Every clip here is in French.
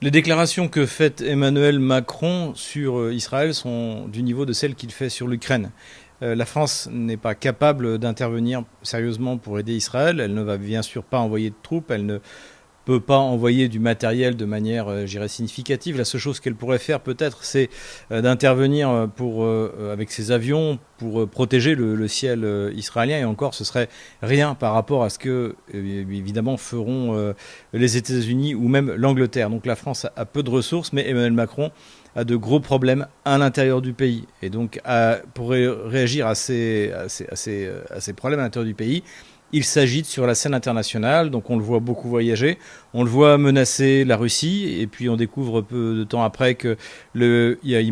Les déclarations que fait Emmanuel Macron sur Israël sont du niveau de celles qu'il fait sur l'Ukraine. La France n'est pas capable d'intervenir sérieusement pour aider Israël. Elle ne va bien sûr pas envoyer de troupes, elle ne peut pas envoyer du matériel de manière, significative. La seule chose qu'elle pourrait faire peut-être, c'est d'intervenir avec ses avions pour protéger le ciel israélien. Et encore, ce serait rien par rapport à ce que, évidemment, feront les États-Unis ou même l'Angleterre. Donc la France a peu de ressources, mais Emmanuel Macron a de gros problèmes à l'intérieur du pays. Et donc, pour réagir à ces problèmes à l'intérieur du pays, il s'agite sur la scène internationale, donc on le voit beaucoup voyager, on le voit menacer la Russie, et puis on découvre peu de temps après qu'il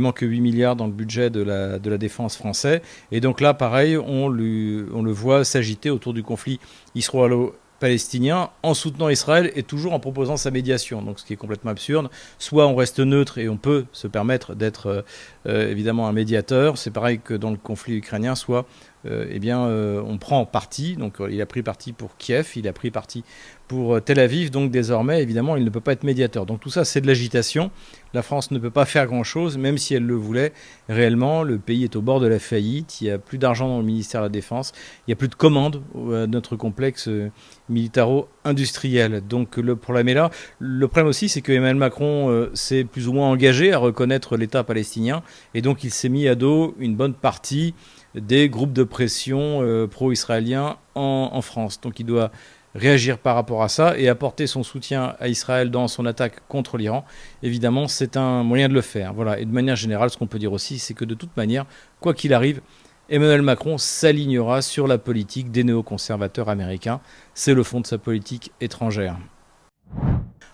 manque 8 milliards dans le budget de la défense français. Et donc là, pareil, on le voit s'agiter autour du conflit israélo-palestinien en soutenant Israël et toujours en proposant sa médiation. Donc ce qui est complètement absurde. Soit on reste neutre et on peut se permettre d'être évidemment un médiateur. C'est pareil que dans le conflit ukrainien, soit on prend parti. Donc il a pris parti pour Kiev, il a pris parti pour Tel Aviv. Donc désormais, évidemment, il ne peut pas être médiateur. Donc tout ça, c'est de l'agitation. La France ne peut pas faire grand-chose, même si elle le voulait. Réellement, le pays est au bord de la faillite. Il n'y a plus d'argent dans le ministère de la Défense. Il n'y a plus de commandes à notre complexe militaro-industriel. Donc le problème est là. Le problème aussi, c'est que Emmanuel Macron s'est plus ou moins engagé à reconnaître l'État palestinien. Et donc il s'est mis à dos une bonne partie des groupes de pression pro-israéliens en France. Donc il doit réagir par rapport à ça et apporter son soutien à Israël dans son attaque contre l'Iran. Évidemment, c'est un moyen de le faire. Voilà. Et de manière générale, ce qu'on peut dire aussi, c'est que de toute manière, quoi qu'il arrive, Emmanuel Macron s'alignera sur la politique des néoconservateurs américains. C'est le fond de sa politique étrangère.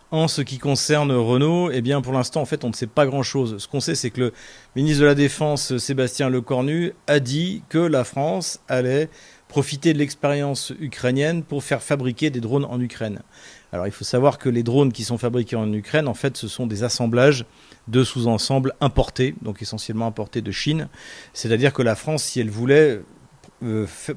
En ce qui concerne Renault, eh bien pour l'instant, en fait, on ne sait pas grand-chose. Ce qu'on sait, c'est que le ministre de la Défense, Sébastien Lecornu, a dit que la France allait profiter de l'expérience ukrainienne pour faire fabriquer des drones en Ukraine. Alors il faut savoir que les drones qui sont fabriqués en Ukraine, en fait, ce sont des assemblages de sous-ensembles importés, donc essentiellement importés de Chine. C'est-à-dire que la France, si elle voulait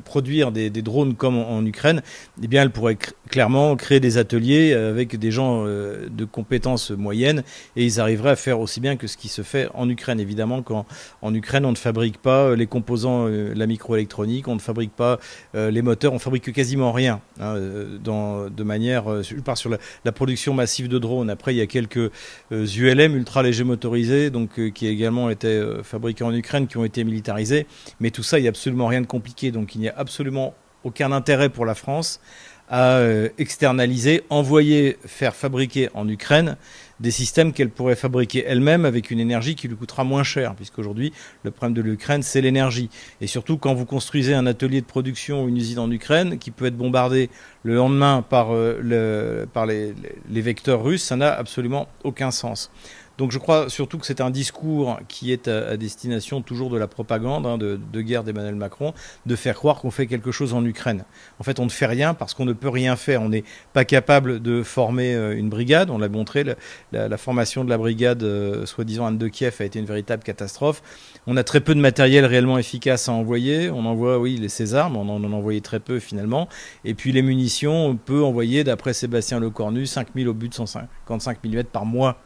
produire des drones comme en Ukraine, eh bien elle pourrait clairement créer des ateliers avec des gens de compétences moyennes et ils arriveraient à faire aussi bien que ce qui se fait en Ukraine. Évidemment qu'en Ukraine, on ne fabrique pas les composants, la microélectronique, on ne fabrique pas les moteurs, on fabrique quasiment rien. De manière, je pars sur la production massive de drones. Après, il y a quelques ULM, ultra légers motorisés, donc qui également étaient fabriqués en Ukraine, qui ont été militarisés. Mais tout ça, il n'y a absolument rien de compliqué. Donc il n'y a absolument aucun intérêt pour la France à externaliser, envoyer faire fabriquer en Ukraine des systèmes qu'elle pourrait fabriquer elle-même avec une énergie qui lui coûtera moins cher, puisqu'aujourd'hui, le problème de l'Ukraine, c'est l'énergie. Et surtout, quand vous construisez un atelier de production ou une usine en Ukraine, qui peut être bombardée le lendemain par les vecteurs russes, ça n'a absolument aucun sens. Donc je crois surtout que c'est un discours qui est à destination toujours de la propagande de guerre d'Emmanuel Macron, de faire croire qu'on fait quelque chose en Ukraine. En fait, on ne fait rien parce qu'on ne peut rien faire. On n'est pas capable de former une brigade. On l'a montré, la formation de la brigade soi-disant Anne de Kiev a été une véritable catastrophe. On a très peu de matériel réellement efficace à envoyer. On envoie, oui, ces armes, on en a envoyé très peu finalement. Et puis les munitions, on peut envoyer, d'après Sébastien Lecornu, 5000 obus de 155 mm par mois.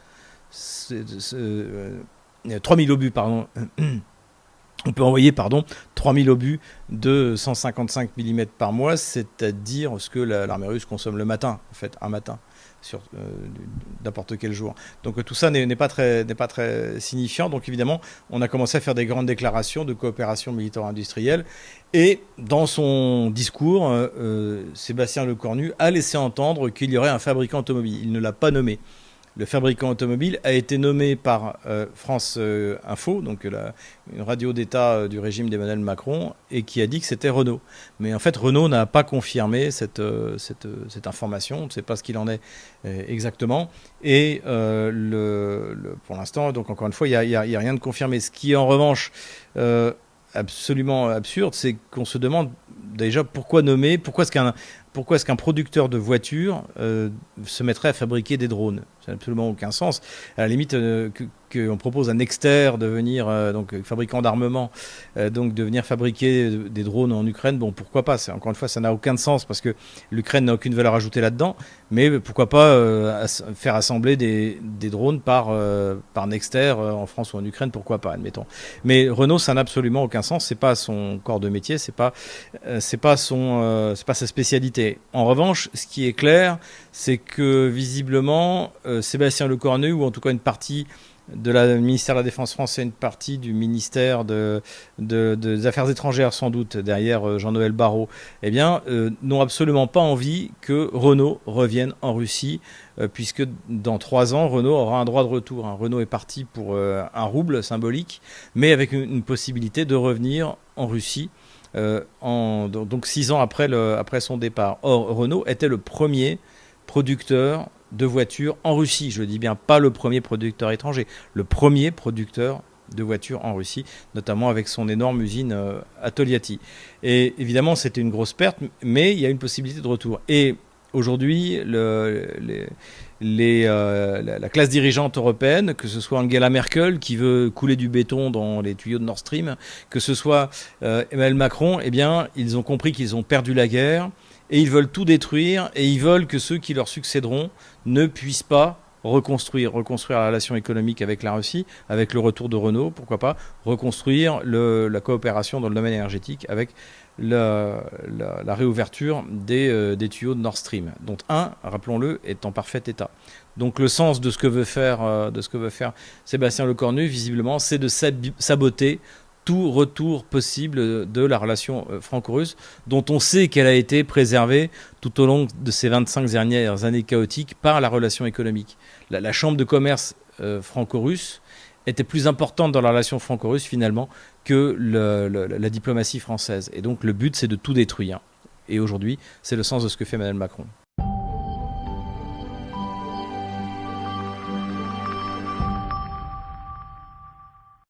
3000 obus, pardon. On peut envoyer, 3000 obus de 155 mm par mois, c'est-à-dire ce que l'armée russe consomme le matin, en fait, un matin, sur n'importe quel jour. Donc tout ça n'est pas très signifiant. Donc évidemment, on a commencé à faire des grandes déclarations de coopération militaro-industrielle. Et dans son discours, Sébastien Lecornu a laissé entendre qu'il y aurait un fabricant automobile. Il ne l'a pas nommé. Le fabricant automobile a été nommé par France Info, donc une radio d'État du régime d'Emmanuel Macron, et qui a dit que c'était Renault. Mais en fait, Renault n'a pas confirmé cette information. On ne sait pas ce qu'il en est exactement. Et pour l'instant, donc encore une fois, il n'y a rien de confirmé. Ce qui est en revanche absolument absurde, c'est qu'on se demande déjà pourquoi nommer, pourquoi est-ce qu'un pourquoi est-ce qu'un producteur de voitures se mettrait à fabriquer des drones? Ça n'a absolument aucun sens. À la limite, qu'on propose à Nexter de venir, donc fabricant d'armement, donc de venir fabriquer des drones en Ukraine, bon, pourquoi pas? Encore une fois, ça n'a aucun sens parce que l'Ukraine n'a aucune valeur ajoutée là-dedans. Mais pourquoi pas faire assembler des drones par Nexter en France ou en Ukraine, pourquoi pas, admettons. Mais Renault, ça n'a absolument aucun sens. C'est pas son corps de métier, c'est pas sa spécialité. En revanche, ce qui est clair, c'est que visiblement Sébastien Lecornu, ou en tout cas une partie du ministère de la Défense français, une partie du ministère des Affaires étrangères sans doute, derrière Jean-Noël Barrot, eh bien, n'ont absolument pas envie que Renault revienne en Russie, puisque dans 3 ans, Renault aura un droit de retour. Renault est parti pour un rouble symbolique, mais avec une possibilité de revenir en Russie. Donc 6 ans après son départ. Or, Renault était le premier producteur de voitures en Russie. Je dis bien pas le premier producteur étranger, le premier producteur de voitures en Russie, notamment avec son énorme usine à Tolyatti. Et évidemment, c'était une grosse perte, mais il y a une possibilité de retour. Et aujourd'hui, la classe dirigeante européenne, que ce soit Angela Merkel qui veut couler du béton dans les tuyaux de Nord Stream, que ce soit Emmanuel Macron, eh bien, ils ont compris qu'ils ont perdu la guerre et ils veulent tout détruire et ils veulent que ceux qui leur succéderont ne puissent pas reconstruire la relation économique avec la Russie, avec le retour de Renault, pourquoi pas, reconstruire la coopération dans le domaine énergétique avec la réouverture des tuyaux de Nord Stream, dont un, rappelons-le, est en parfait état. Donc le sens de ce que veut faire Sébastien Lecornu, visiblement, c'est de saboter tout retour possible de la relation franco-russe, dont on sait qu'elle a été préservée tout au long de ces 25 dernières années chaotiques par la relation économique. La chambre de commerce franco-russe était plus importante dans la relation franco-russe finalement que la diplomatie française. Et donc le but, c'est de tout détruire. Et aujourd'hui, c'est le sens de ce que fait Emmanuel Macron.